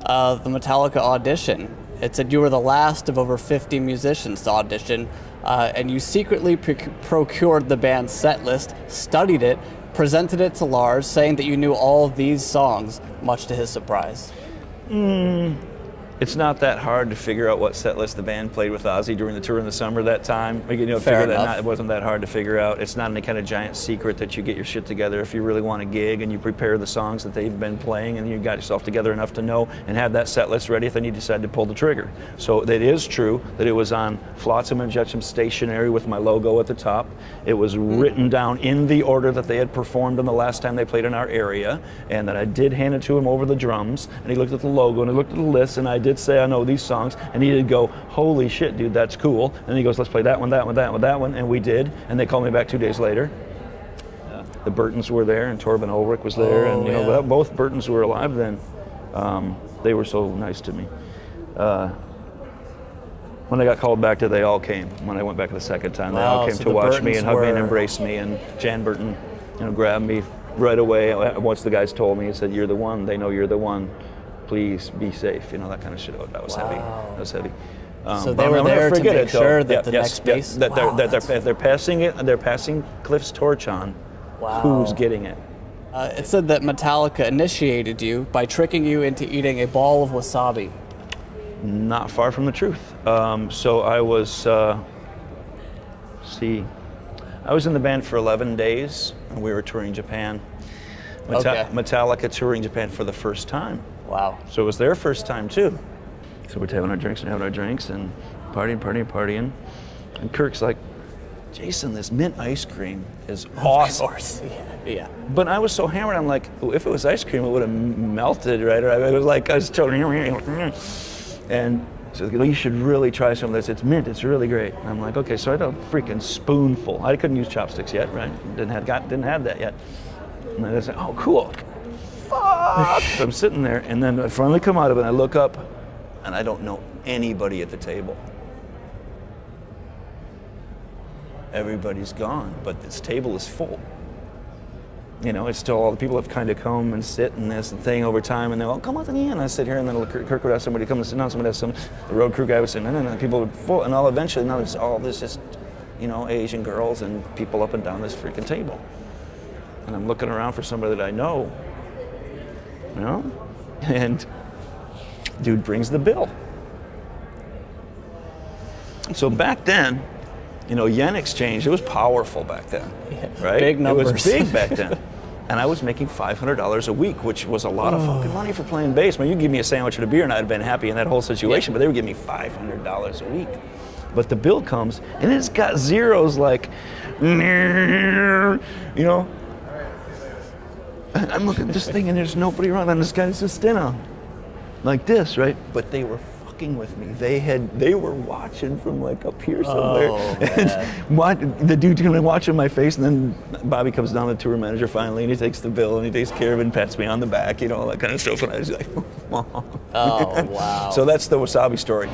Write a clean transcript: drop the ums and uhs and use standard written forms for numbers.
the Metallica Audition. It said you were the last of over 50 musicians to audition, and you secretly procured the band's set list, studied it, presented it to Lars, saying that you knew all of these songs, much to his surprise. It's not that hard to figure out what set list the band played with Ozzy during the tour in the summer that time. Fair enough. It wasn't that hard to figure out. It's not any kind of giant secret that you get your shit together if you really want a gig and you prepare the songs that they've been playing and you got yourself together enough to know and have that set list ready if then you decide to pull the trigger. So it is true that it was on Flotsam and Jetsam stationery with my logo at the top. It was written down in the order that they had performed on the last time they played in our area, and that I did hand it to him over the drums, and he looked at the logo and he looked at the list, and I did say I know these songs, and he did go, holy shit, dude, that's cool. And he goes, let's play that one, that one, that one, that one, and we did. And they called me back 2 days later. The Burtons were there, and Torben Ulrich was there, and both Burtons were alive then. They were so nice to me. When I got called back, they all came. When I went back the second time, they all came to watch me and hug me and embrace me. And Jan Burton, grabbed me right away. Once the guys told me, he said, "You're the one. They know you're the one. Please be safe." That kind of shit. That was heavy. That was heavy. So they were there to make sure that the next bass... They're passing it. They're passing Cliff's torch on. Wow. Who's getting it? It said that Metallica initiated you by tricking you into eating a ball of wasabi. Not far from the truth. So I was, I was in the band for 11 days, and we were touring Japan. Metallica touring Japan for the first time. Wow. So it was their first time too. So we're having our drinks and partying. And Kirk's like, Jason, this mint ice cream is awesome. Of course. Yeah. But I was so hammered, I'm like, if it was ice cream, it would have melted, right? Or I was totally, and so you should really try some of this. It's mint, it's really great. And I'm like, okay, so I had a freaking spoonful. I couldn't use chopsticks yet, right? Didn't have that yet. And I said, oh, cool. Fuck! So I'm sitting there, and then I finally come out of it, and I look up, and I don't know anybody at the table. Everybody's gone, but this table is full. It's still all the people have kind of come and sit in this thing over time, and they're all, come on in. And I sit here, and then Kirk would have somebody come and sit down, somebody has the road crew guy would say, no, people would full, and all eventually, now there's all this just, Asian girls and people up and down this freaking table. And I'm looking around for somebody that I know, and dude brings the bill. So back then, yen exchange, it was powerful back then, right? Big numbers. It was big back then. And I was making $500 a week, which was a lot of fucking money for playing bass. You give me a sandwich and a beer and I'd have been happy in that whole situation, but they were giving me $500 a week. But the bill comes and it's got zeros like, I'm looking at this thing and there's nobody around, and this guy's just like this, right? But they were fucking with me. They were watching from like up here somewhere. And the dude's gonna watch in my face, and then Bobby comes down, the tour manager, finally, and he takes the bill and he takes care of it and pats me on the back, all that kind of stuff. And I was like, oh wow. So that's the wasabi story.